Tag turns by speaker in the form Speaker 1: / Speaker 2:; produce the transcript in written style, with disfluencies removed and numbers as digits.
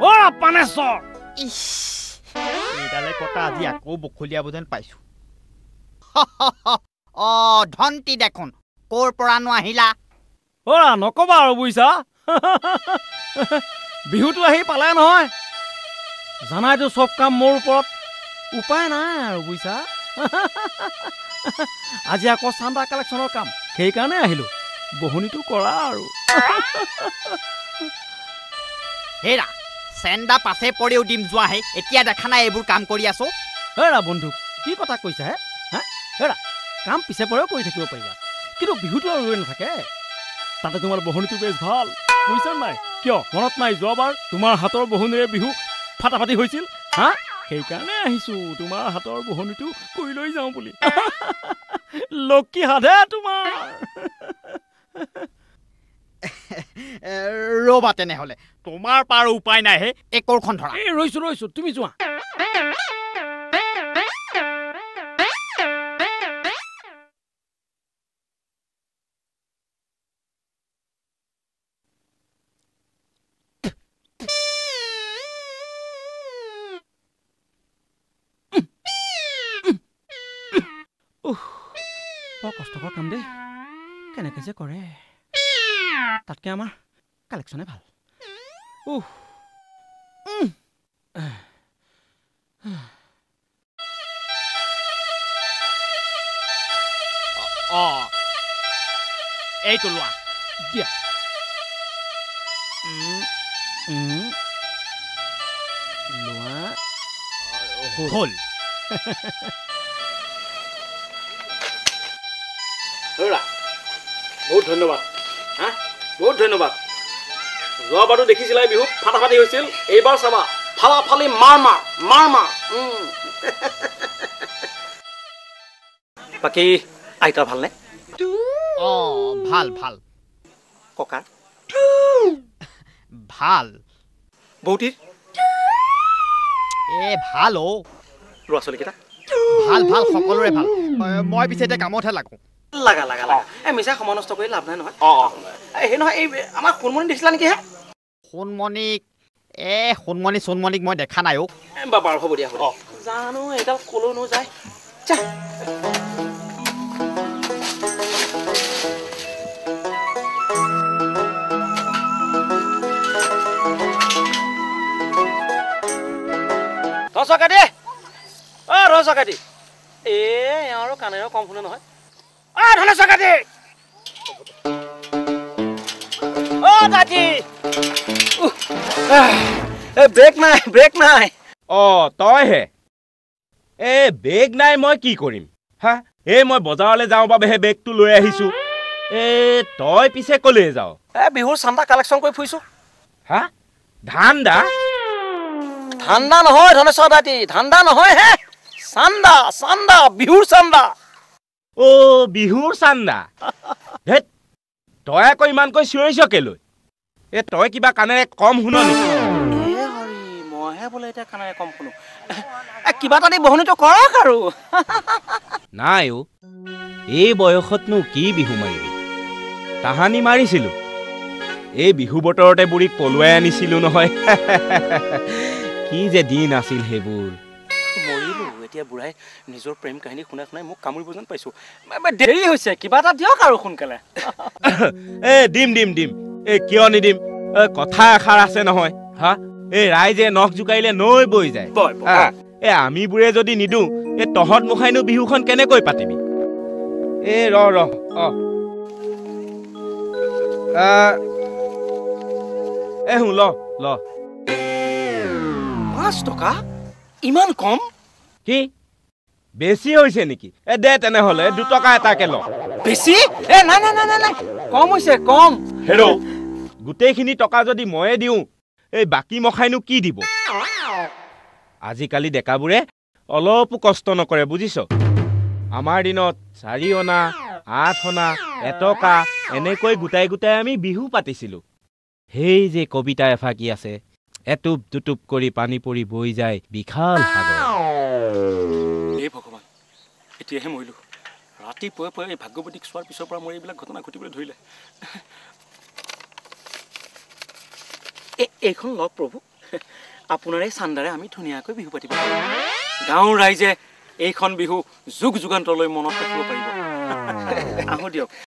Speaker 1: অ' Paneswar
Speaker 2: is এইডালে কটা আজি আকৌ বখলিয়াব যেন পাইছো ধন্তি দেখোন ক'ৰ পৰানো আহিলা
Speaker 1: অৰা নকবা আৰু বুইছা বিহুটো আহি পালে নহয় জানাইতো চব কাম মোৰ ওপৰত উপায় নাই আৰু বুইছা আজি আকৌ চান্দা কালেকশ্যনৰ কাম সেইকাৰণে আহিলোঁ বহনীটো কৰা আৰু
Speaker 2: হেৰা চেন্দা পাছে পৰেও দিম যোৱাহে এতিয়া দেখা নাই এইবোৰ কাম কৰি আছো
Speaker 1: হেৰা বন্ধু কি কথা কৈছা হে হেৰা কাম পিছে পৰেও কৰি থাকিব পাৰিবা কিন্তু বিহুটো আৰু ৰৈ নাথাকে তাতে তোমাৰ বহনীটো বেছ ভাল বুজিছা নাই কিয় মনত নাই যোৱাবাৰ তোমাৰ হাতৰ বহনীৰে বিহু ফাটাফাটি হৈছিল হা সেইকাৰণে আহিছোঁ তোমাৰ হাতৰ বহনীটো কৰি লৈ যাওঁ বুলি লক্ষী সাধে তোমাৰ
Speaker 2: ৰ'বা তেনেহ'লে তোমাৰ পাৰ উপায় নাই হে এই কোৰখন ধৰা
Speaker 1: এই ৰৈছো তুমি যোৱা বৰ কষ্টকৰ কাম দেই কেনেকৈ যে কৰে তাতকৈ আমাৰ কালেকশ্যনে ভাল
Speaker 2: এইটো লোৱা
Speaker 1: দিয়া লোৱা
Speaker 2: হ'ল
Speaker 1: বহুত ধন্যবাদ হা বহুত ধন্যবাদ যোৱাবাৰো দেখিছিলাই বিহু ফাটাফাটি হৈছিল এইবাৰ চাবা ফালাফালি মাৰ বাকী আইতা ভালনে
Speaker 2: ভাল
Speaker 1: ককা
Speaker 2: ভাল
Speaker 1: বৌটিৰ
Speaker 2: ভাল
Speaker 1: ল'ৰা ছোৱালীকেইটা
Speaker 2: ভাল সকলোৰে ভাল মই পিছে এতিয়া কামতহে লাগো
Speaker 1: লাগা এই মিছা সময় নষ্ট কৰি লাভ নাই নহয় সেই নহয় এই আমাৰ সোণমণি দেখিছিলা নেকি হে
Speaker 2: সোণমণিক মই দেখা নাই
Speaker 1: বাৰু হ'ব দিয়া জানো এইডাল কলৈ নোযায় ৰচকাতি আৰু কাণেৰেও কম শুনে নহয় ব্ৰেক নাই
Speaker 3: তইহে বেগ নাই মই কি কৰিম হা মই বজাৰলৈ যাওঁ বাবেহে বেগটো লৈ আহিছো তই পিছে কলৈ যাও
Speaker 1: বিহুৰ চান্দা কালেকশ্যন কৰি ফুৰিছো
Speaker 3: হা ধান্দা
Speaker 1: নহয় ধনেশ্বৰ দাতি ধান্দা নহয় হে চান্দা বিহুৰ চান্দা
Speaker 3: বিহুৰ চান্দা তই আকৌ ইমানকৈ চিঞৰিছ কেলৈ তই কিবা কাণেৰে কম শুন নেকি
Speaker 1: মইহে বোলে এতিয়া কাণেৰে কম শুনো কিবা এটা দি বহনীটো কৰক আৰু
Speaker 3: নাই এই বয়সতনো কি বিহু মাৰিবি তাহানি মাৰিছিলো এই বিহু বতৰতে বুঢ়ীক পলুৱাই আনিছিলো নহয় কি যে দিন আছিল সেইবোৰ
Speaker 1: মৰিলো এতিয়া বুঢ়াই নিজৰ প্ৰেম কাহিনী শুনাই মোক কামুৰিব যেন পাইছো দেৰি হৈছে কিবা এটা দিয়ক আৰু সোনকালে
Speaker 3: দিম কিয় নিদিম কথা এষাৰ আছে নহয় হা ৰাইজে নখ জোকাৰিলে নৈ বৈ যায় আমিবোৰে যদি নিদো তহঁত মুখাইনো বিহুখন কেনেকৈ পাতিবি ৰ শুন ল
Speaker 1: 5 টকা ইমান কম
Speaker 3: কি বেছি হৈছে নেকি দে তেনেহলে 2 টকা এটাকে ল
Speaker 1: বেছি নাই কম হৈছে কম
Speaker 3: হেৰো গোটেইখিনি টকা যদি ময়ে দিওঁ বাকি মখাইনো কি দিব আজিকালি ডেকাবোৰে অলপো কষ্ট নকৰে বুজিছ আমাৰ দিনত 4 অনা 8 অনা এটকা এনেকৈ গোটাই আমি বিহু পাতিছিলো সেই যে কবিতা এফাকি আছে এটুপ দুটুপ কৰি পানী পৰি বৈ যায় বিশাল সাগৰ
Speaker 1: ভগৱান এতিয়াহে মৰিলো ৰাতিপুৱাই এই ভাগ্যৱতীক চোৱাৰ পিছৰ পৰা মোৰ এইবিলাক ঘটনা ঘটিবলৈ ধৰিলে এইখন লগ প্ৰভু আপোনাৰ এই চান্দাৰে আমি ধুনীয়াকৈ বিহু পাতিব পাৰিম গাঁৱৰ ৰাইজে এইখন বিহু যুগ যুগান্তৰলৈ মনত ৰাখিব পাৰিব আহো দিয়ক